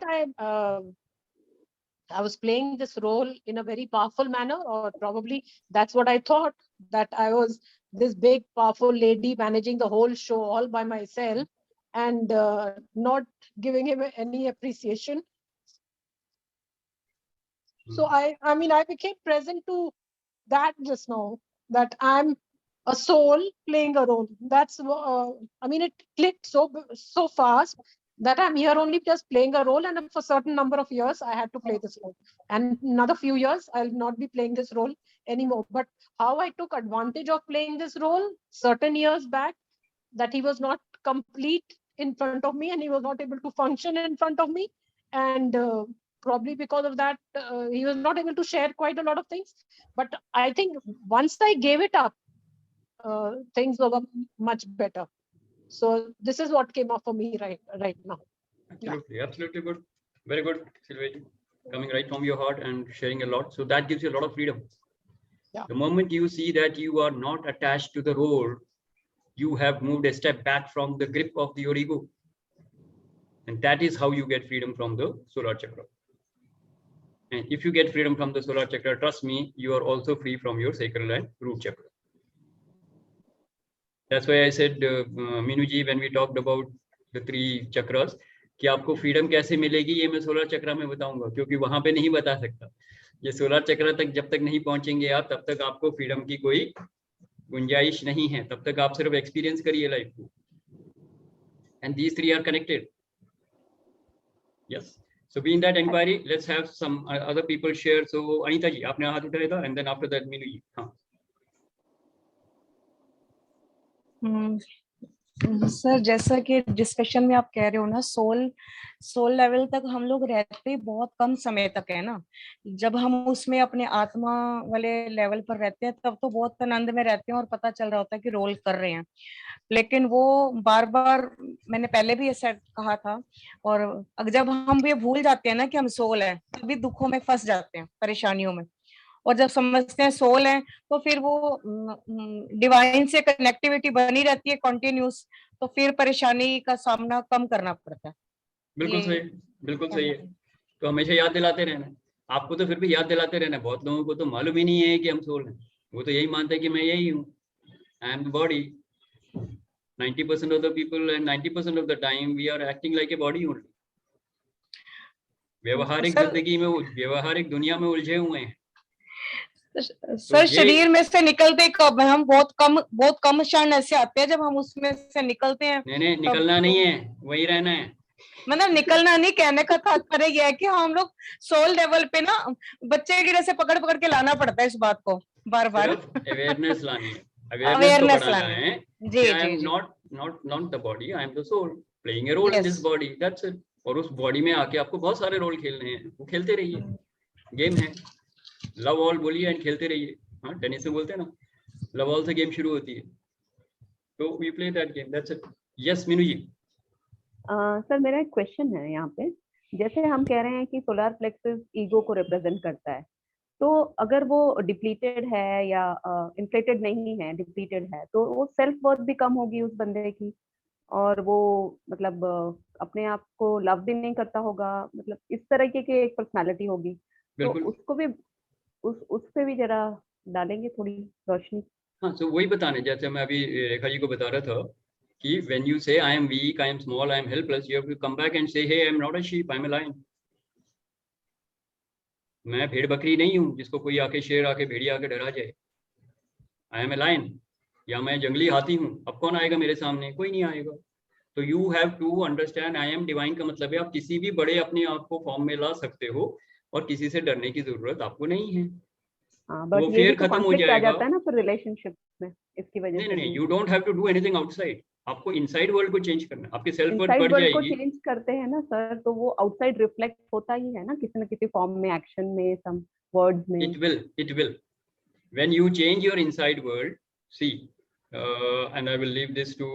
I was playing this role in a very powerful manner, or probably that's what I thought, that I was this big, powerful lady managing the whole show all by myself and not giving him any appreciation. So I became present to that just now, that I'm a soul playing a role. That's it clicked so fast that I'm here only just playing a role, and for a certain number of years I had to play this role, and another few years I'll not be playing this role anymore. But how I took advantage of playing this role certain years back, that he was not complete in front of me and he was not able to function in front of me, and probably because of that he was not able to share quite a lot of things. But I think once I gave it up, things were much better. So this is what came up for me right now. Absolutely good. Very good, Sylvia. Coming right from your heart and sharing a lot. So that gives you a lot of freedom. Yeah. The moment you see that you are not attached to the role, you have moved a step back from the grip of your ego. And that is how you get freedom from the solar chakra. And if you get freedom from the solar chakra, trust me, you are also free from your sacral and root chakra. That's why I said, Minu ji, when we talked about the 3 chakras, कि आपको freedom कैसे मिलेगी ये मैं solar चक्रा में बताऊंगा, क्योंकि वहां पे नहीं बता सकता. ये सोलर चक्र तक जब तक नहीं पहुंचेंगे आप, तब तक आपको फ्रीडम की कोई गुंजाइश नहीं है. तब तक आप सिर्फ एक्सपीरियंस करिए लाइफ को. And these 3 are connected. Yes. So be in that inquiry. Let's have some other people share. So Anita ji, आपने हाथ उठाया था, and then after that Minu ji. हाँ. सर, जैसा कि डिस्कशन में आप कह रहे हो ना, सोल लेवल तक हम लोग रहते बहुत कम समय तक है ना. जब हम उसमें अपने आत्मा वाले लेवल पर रहते हैं तब तो बहुत आनंद में रहते हैं और पता चल रहा होता है कि रोल कर रहे हैं. लेकिन वो बार बार, मैंने पहले भी ऐसा कहा था, और जब हम ये भूल जाते हैं ना कि हम सोल हैं, तभी दुखों में फंस जाते हैं, परेशानियों में. और जब समझते हैं सोल है तो फिर वो डिवाइन से कनेक्टिविटी बनी रहती है कंटिन्यूस, तो फिर परेशानी का सामना कम करना पड़ता है। बिल्कुल सही, बिल्कुल सही है। तो हमेशा याद दिलाते रहना। आपको तो फिर भी याद दिलाते रहना, बहुत लोगों को तो मालूम ही नहीं है कि हम सोल हैं। वो तो यही मानते हैं कि मैं यही हूँ, आई am the body. 90% of the people and 90% of the time we are acting like a body only. व्यवहारिक जिंदगी में, व्यवहारिक दुनिया में उलझे हुए हैं। सर शरीर में से निकलते कब हम? बहुत कम क्षण ऐसे आते हैं जब हम उसमें से निकलते हैं। नहीं, निकलना नहीं है, वही रहना है। मतलब निकलना नहीं, कहने का तात्पर्य यह है कि हम लोग सोल लेवल पे ना बच्चे की जैसे पकड़ पकड़ के लाना पड़ता है इस बात को बार बार। अवेयरनेस लानी है, अवेयरनेस तो बढ़ाना है। जी I am not the body, I am the soul playing a role in this body, that's it. और उस बॉडी में आके आपको बहुत सारे रोल खेलने हैं, वो खेलते रहिए। गेम है, लव ऑल बोलिए एंड खेलते रहिए। हाँ, टेनिस में बोलते हैं ना, लव ऑल से गेम शुरू होती है, तो we play that game, that's it. Yes Meenu ji. Sir मेरा एक क्वेश्चन है यहाँ पे। जैसे हम कह रहे हैं कि सोलर प्लेक्सस ईगो को रिप्रेजेंट करता है, तो अगर वो डिप्लीटेड है या इन्फ्लेटेड नहीं है, डिप्लीटेड है, तो वो सेल्फ वर्थ भी कम होगी उस बंदे की, और वो मतलब अपने आप को लव भी नहीं करता होगा, मतलब इस तरह की एक पर्सनालिटी होगी। तो उसको भी उस पे भी जरा डालेंगे थोड़ी रोशनी। हाँ, तो वही बताने, जैसे मैं अभी रेखा जी को बता रहा था कि when you say I am weak, I am small, I am helpless, you have to come back and say, hey, I am not a sheep, I am a lion. मैं भेड़ बकरी नहीं हूँ जिसको कोई आके शेर आके भेड़िया आके डरा जाए। I am a lion, या मैं जंगली हाथी हूँ। अब कौन आएगा मेरे सामने? कोई नहीं आएगा। तो you have to understand I am divine का मतलब है आप किसी भी बड़े अपने आप को फॉर्म में ला सकते हो और किसी से डरने की जरूरत आपको नहीं है। वो फियर खत्म हो जाएगा। आ जाता है ना फिर रिलेशनशिप में, इसकी वजह से। नहीं, you don't have to do anything outside. आपको इनसाइड वर्ल्ड को चेंज करना है, आपकी सेल्फ वर्थ बढ़ जाएगी। को जाएगी। चेंज करते हैं ना सर, तो वो आउटसाइड रिफ्लेक्ट होता ही है ना किसी न किसी फॉर्म में, एक्शन में, सम वर्ड्स में। It will. When you change your inside world, see, and I will leave this to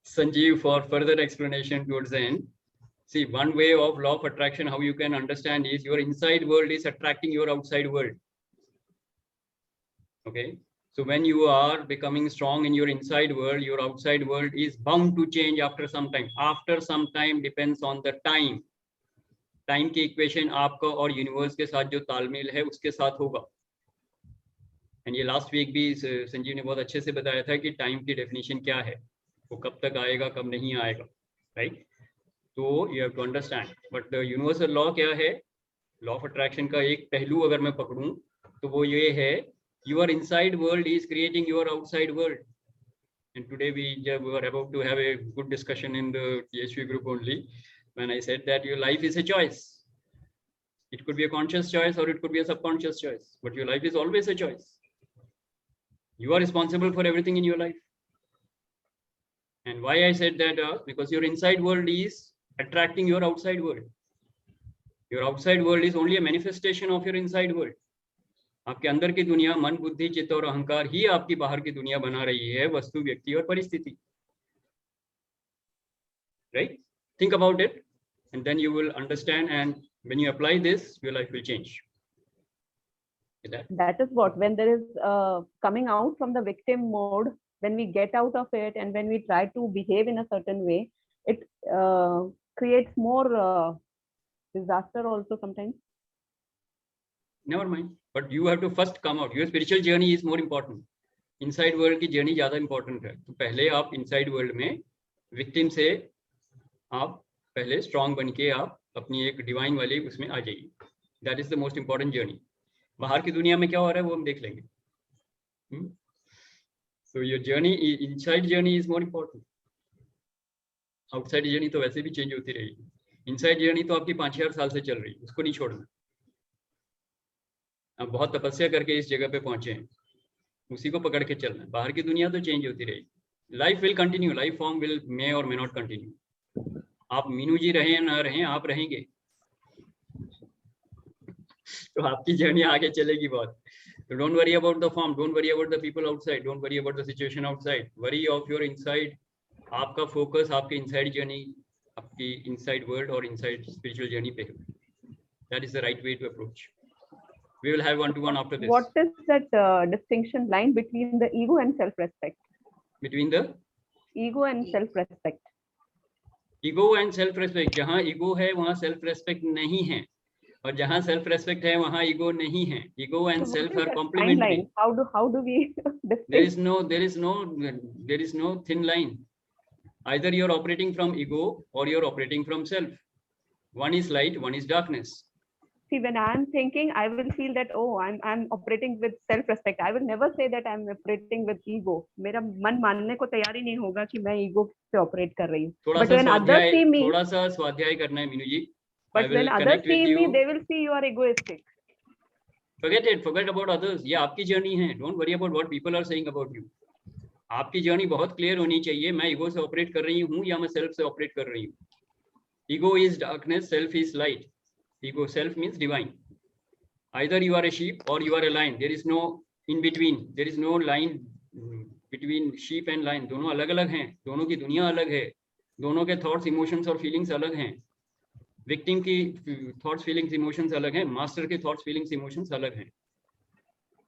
Sanjeev for further explanation towards the end. See, one way of law of attraction, how you can understand is your inside world is attracting your outside world. Okay. So when you are becoming strong in your inside world, your outside world is bound to change after some time. After some time depends on the time. Time की equation आपका और universe के साथ जो तालमेल है उसके साथ होगा। एंड ये लास्ट वीक भी संजीव ने बहुत अच्छे से बताया था कि टाइम की डेफिनेशन क्या है, वो कब तक आएगा, कब नहीं आएगा, राइट? तो you have to understand. But the universal law क्या है? लॉ ऑफ अट्रैक्शन का एक पहलू अगर मैं पकड़ूं तो वो ये है, your inside world is creating your outside world. And today we were about to have a good discussion in the DHV group only when I said that your life is a choice. It could be a conscious choice or it could be a subconscious choice, but your life is always a choice. You are responsible for everything in your life. And why I said that? Because your inside world is attracting your outside world. Your outside world is only a manifestation of your inside world. आपके अंदर की दुनिया मन, बुद्धि, चित्त और अहंकार ही आपकी बाहर की दुनिया बना रही है, वस्तु, व्यक्ति और परिस्थिति, right? Think about it and then you will understand, and when you apply this your life will change. That is what, when there is coming out from the victim mode, when we get out of it and when we try to behave in a certain way, it creates more disaster also sometimes. Never mind, but you have to first come out. Your spiritual journey is more important. Inside world की journey ज्यादा important है। तो पहले आप inside world में victim से आप पहले strong बन के आप अपनी एक divine वाली उसमें आ जाइए। That is the most important journey. बाहर की दुनिया में क्या हो रहा है वो हम देख लेंगे। So your journey, inside journey is more important. Outside journey तो वैसे भी चेंज होती रहेगी। Inside journey तो आपकी 5,000 साल से चल रही है, उसको नहीं छोड़ना। आप बहुत तपस्या करके इस जगह पे पहुंचे हैं, उसी को पकड़ के चलना है। बाहर की दुनिया तो चेंज होती रहेगी। Life will continue, life form will may और मे नॉट कंटिन्यू। आप मीनू जी रहें ना रहें, आप रहेंगे। तो आपकी जर्नी आगे चलेगी बहुत। तो don't worry about the form, don't worry about the people outside, don't worry about the situation outside, worry of your inside. आपका फोकस आपके इनसाइड जर्नी, आपकी इनसाइड वर्ल्ड और इनसाइड स्पिरिचुअल जर्नी पे है। That is the right way to approach. We will have one-to-one after this. What is that distinction line between the ego and self-respect? Between the Ego and self-respect. ego and self-respect. जहाँ ego है वहाँ self-respect नहीं है, और जहाँ self-respect है वहाँ ego नहीं है. Ego and So self what is are that fine complementary. line? How do we There distinguish? is no thin line. Either you're operating from ego or you're operating from self. One is light, one is darkness. See, when I'm thinking, I will feel that, oh, I'm operating with self-respect. I will never say that I'm operating with ego. मेरा मन मानने को तैयार ही नहीं होगा कि मैं ego से operate कर रही हूँ. थोड़ा But सा when others see me, थोड़ा सा स्वाध्याय करना है मीनू जी. I but will when others connect with see me, you. they will see you are egoistic. Forget about others. ये आपकी जर्नी है. Don't worry about what people are saying about you. आपकी journey बहुत क्लियर होनी चाहिए. मैं ego से operate कर रही हूँ या मैं सेल्फ से ऑपरेट कर रही हूँ. Ego is darkness, self is light. Ego, self means divine. Either you are a sheep or you are a lion. There is no in between. There is no line between sheep and lion. दोनों अलग अलग हैं. दोनों की दुनिया अलग है. दोनों के थॉट्स, इमोशंस और फीलिंग्स अलग हैं. विक्टिम की थॉट्स, फीलिंग्स, इमोशंस अलग हैं. मास्टर के थॉट्स, फीलिंग्स, इमोशंस अलग हैं.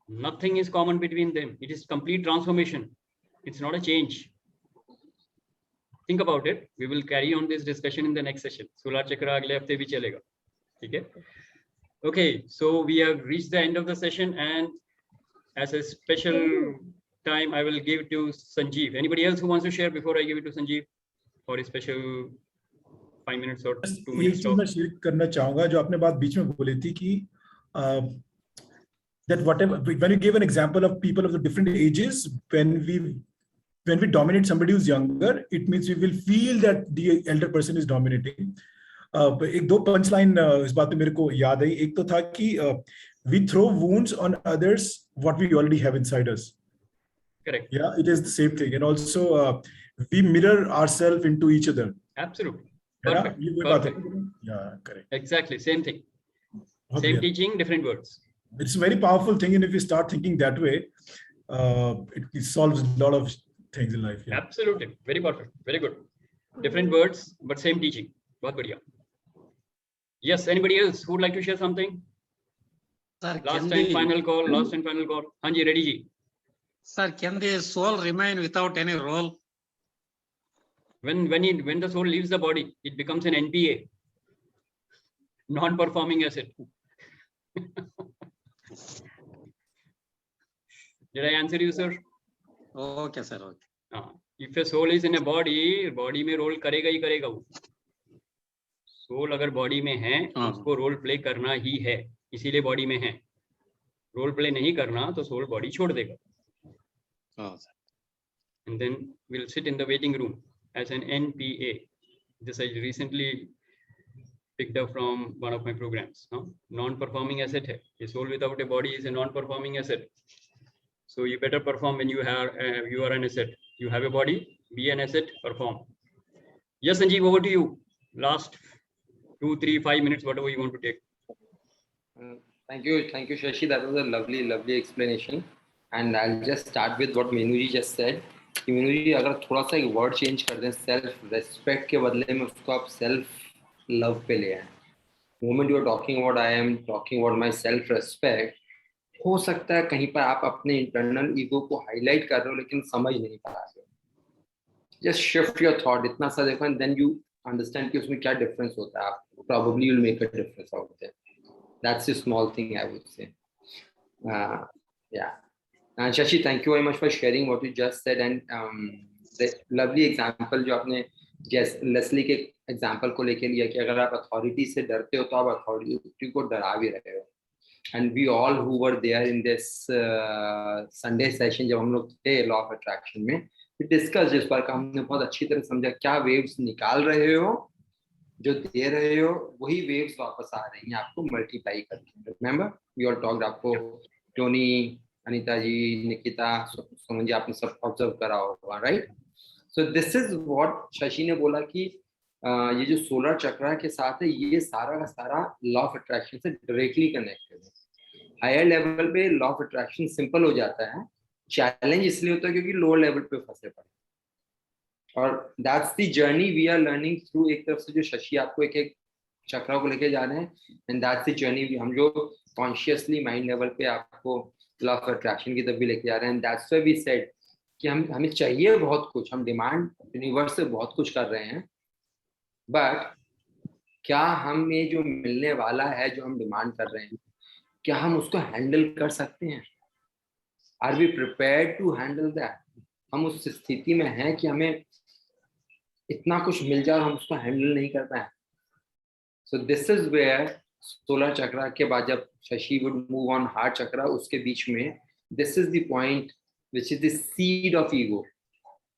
Nothing is common between them. It is complete transformation. It's not a change. Think about it. We will carry on this discussion in the next session. Solar Chakra अगले हफ्ते भी चलेगा. ठीक है? Okay, so we have reached the end of the session, and as a special time, I will give to Sanjeev. Anybody else who wants to share before I give it to Sanjeev for a special 5 minutes or 2 minutes? एक चीज मैं share करना चाहूंगा जो आपने बात बीच में बोली थी कि that whatever when you give an example of people of the different ages, when we dominate somebody who's younger, it means we will feel that the elder person is dominating. एक दो पंच लाइन इस बात पे मेरे को याद आई. एक तो था कि we throw wounds on others what we already have inside us. Correct. Yeah, it is the same thing. And also we mirror ourselves into each other. Absolutely. Perfect. Perfect. Yeah, correct. Exactly, same thing. Okay. Same teaching, different words. It's a very powerful thing, and if you start thinking that way, it solves a lot of things in life. Yeah. Absolutely, very perfect, very good. Different words, but same teaching. बहुत बढ़िया. Yes, anybody else who would like to share something? Sir, Last and final call. हाँ जी, ready जी. Sir, can the soul remain without any role? When the soul leaves the body, it becomes an NPA, non-performing asset. Did I answer you, sir? Okay, sir. Okay. If a soul is in a body में role करेगा ही करेगा वो. Soul अगर body में है उसको role play करना ही है, इसीलिए बॉडी में है. रोल प्ले नहीं करना तो सोल बॉडी छोड़ देगा. And then we'll sit in the waiting room as an NPA. This I recently picked up from one of my programs. Non-performing asset है. A soul without a body is a non-performing asset. So you better perform when you are an asset. You have a body, be an asset, perform. Yes, Sanjeev, over to you. Last 2, 3, 5 minutes, whatever you want to take. Thank you, Shashi. That was a lovely explanation. And I'll just start with what Menuji just said. कि मेनू जी अगर थोड़ा सा एक word change कर दें, self respect के बदले में उसको आप सेल्फ लव पे ले आए. Moment you are talking about, I am talking about my self respect. हो सकता है कहीं पर आप अपने इंटरनल ईगो को हाईलाइट कर रहे हो लेकिन समझ नहीं पा रहे हो. जस्ट शिफ्ट योर थॉट, इतना सा देखो एंड देन यू अंडरस्टैंड कि उसमें क्या डिफरेंस होता है. आप probably you will make a difference out there. That's a small thing I would say. Yeah. And Shashi, thank you very much for sharing what you just said, and the lovely example जो आपने Leslie के example को लेके लिया कि अगर आप authority से डरते हो तो आप अथॉरिटी को डरा भी रहे हो. And we all who were there in this Sunday session जब हम लोग थे लॉ ऑफ अट्रैक्शन में, वी डिस्कस जिस पर का हमने बहुत अच्छी तरह समझा क्या वेव्स निकाल रहे हो, जो दे रहे हो वही वेव्स वापस आ रही हैं आपको मल्टीप्लाई करके. Remember we all talked. आपको टोनी, अनीता जी, निकिता, सोमन जी, आपने सब ऑब्जर्व करा होगा, right? So this is what Shashi ने बोला कि ये जो सोलर चक्रा के साथ है ये सारा का सारा लॉ ऑफ अट्रैक्शन से डायरेक्टली कनेक्टेड है. हायर लेवल पे लॉ ऑफ अट्रैक्शन सिंपल हो जाता है, चैलेंज इसलिए होता है क्योंकि लोअर लेवल पे फंसे पड़े. और that's the journey we are learning through. एक तरफ से जो शशि आपको एक एक चक्रा को लेके जा रहे हैं, एंड दैट्स द जर्नी हम जो कॉन्शियसली माइंड लेवल पे आपको लॉ ऑफ अट्रैक्शन की तरफ भी लेके जा रहे हैं। दैट्स व्हाई वी सेड कि हमें चाहिए बहुत कुछ, हम डिमांड यूनिवर्स से बहुत कुछ कर रहे हैं, बट क्या हमें जो मिलने वाला है, जो हम डिमांड कर रहे हैं, क्या हम उसको हैंडल कर सकते हैं? Are we prepared to handle that? हम उस स्थिति में हैं कि हमें इतना कुछ मिल जाए और हम उसको हैंडल नहीं कर पाए? So this is where solar chakra के बाद जब Shashi would move on heart chakra, उसके बीच में this is the point which is the seed of ego.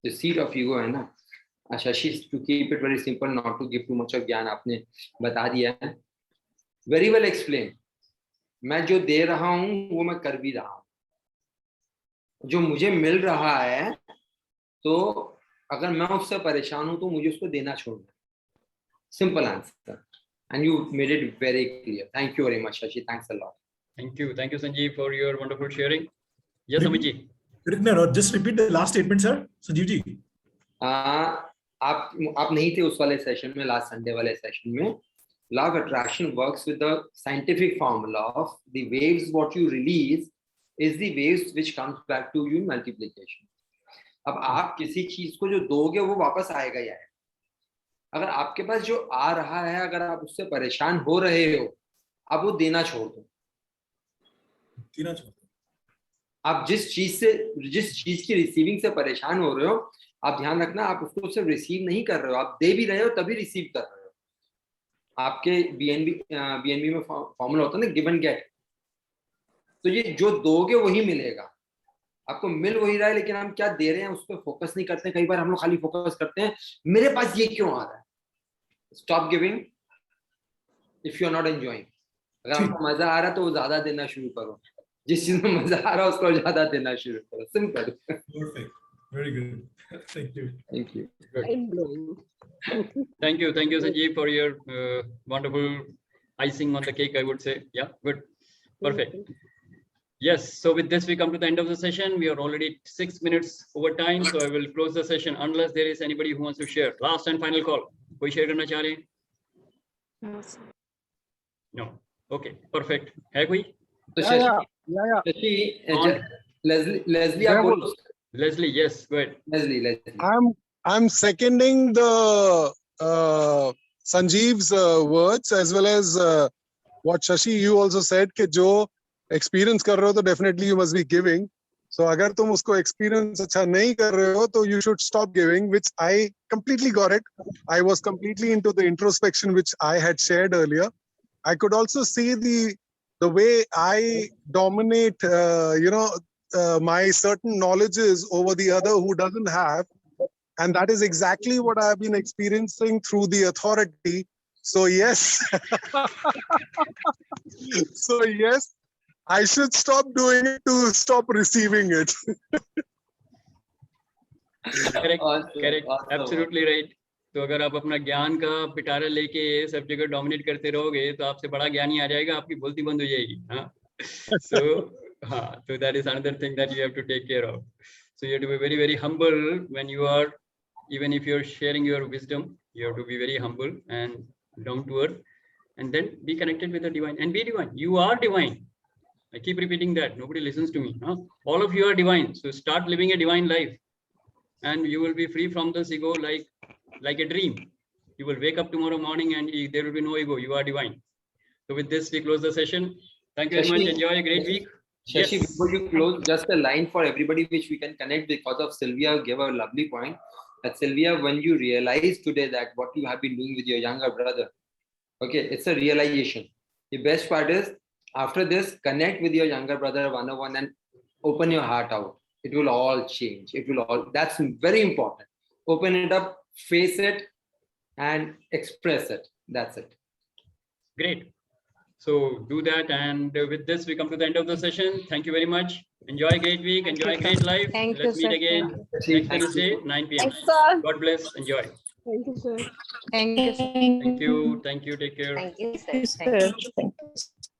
The seed of ego है ना Shashi, to keep it very simple, not to give too much of ज्ञान, आपने बता दिया है, वेरी वेल एक्सप्लेन। मैं जो दे रहा हूं वो मैं कर भी रहा हूं, जो मुझे मिल रहा है तो अगर मैं उससे परेशान हूं तो मुझे उसको देना छोड़ना। Simple answer, and you made it very clear. Thank you very much, Shashi. Thanks a lot. Thank you, Sanjeev, for your wonderful sharing. Yes, Amit ji. No, just repeat the last statement, sir. Sanjeev ji. आप नहीं थे उस वाले session में, last Sunday वाले session में। Law of attraction works with the scientific formula of the waves. What you release is the waves which comes back to you in multiplication. अब आप किसी चीज को जो दोगे वो वापस आएगा ही आएगा। अगर आपके पास जो आ रहा है, अगर आप उससे परेशान हो रहे हो, आप वो देना छोड़ दो। आप जिस चीज की रिसीविंग से परेशान हो रहे हो, आप ध्यान रखना, आप उसको सिर्फ रिसीव नहीं कर रहे हो, आप दे भी रहे हो तभी रिसीव कर रहे हो। आपके बीएनबी में फॉर्मूला होता है ना, गिव एंड गेट। तो ये जो दोगे वही मिलेगा, आपको मिल वही रहा है, लेकिन हम क्या दे रहे हैं उस पर फोकस नहीं करते। कई बार हम लोग खाली फोकस करते हैं मेरे पास ये क्यों आ रहा है। Stop giving if you are not enjoying. अगर आपको मजा आ रहा है तो ज्यादा देना शुरू करो, जिस चीज में मजा आ रहा है उसको ज्यादा देना शुरू करो। Simple. Perfect. Very good. Thank you. Thank you. Thank you, Sanjeev, for your wonderful icing on the cake, I would say. Yeah, good, perfect. Yes, so with this we come to the end of the session. We are already 6 minutes over time, so I will close the session unless there is anybody who wants to share. Last and final call. कोई share करना चाह रहे हैं? No. Okay, perfect. है कोई? तो Leslie आप बोलो। Leslie, yes, go ahead. Leslie. I'm seconding the Sanjeev's words as well as what Shashi you also said कि जो experience कर रहे हो तो definitely you must be giving. So अगर तुम उसको experience अच्छा नहीं कर रहे हो तो you should stop giving, which I completely got it. I was completely into the introspection which I had shared earlier. I could also see the way I dominate, my certain knowledges over the other who doesn't have. And that is exactly what I've been experiencing through the authority. So yes, I should stop doing it to stop receiving it. Correct, Awesome. absolutely right. तो अगर आप अपना ज्ञान का पिटारा लेके सब जगह dominate करते रहोगे तो आपसे बड़ा ज्ञानी आ जाएगा, आपकी बोलती बंद हो जाएगी। हाँ, so that is another thing that you have to take care of. So you have to be very, very humble when you are, even if you're sharing your wisdom, you have to be very humble and down to earth, and then be connected with the divine and be divine. You are divine. I keep repeating that. Nobody listens to me. Huh? All of you are divine. So start living a divine life, and you will be free from this ego like a dream. You will wake up tomorrow morning and there will be no ego. You are divine. So with this, we close the session. Thank you very much. Enjoy a great week. Shashi, Yes. before you close, just a line for everybody which we can connect because of Sylvia gave a lovely point. That Sylvia, when you realize today that what you have been doing with your younger brother, okay, it's a realization. The best part is after this, connect with your younger brother one-on-one and open your heart out. It will all change. That's very important. Open it up, face it, and express it. That's it. Great. So do that, and with this we come to the end of the session. Thank you very much. Enjoy a great week. Enjoy a great life. Thank Let's you, meet sir. again Thank next Thursday, 9 p.m. Thanks, sir. God bless. Enjoy. Thank you, sir. Thank you. Thank you. Thank you. Take care. Thank you, sir. Yes, sir. Thank you.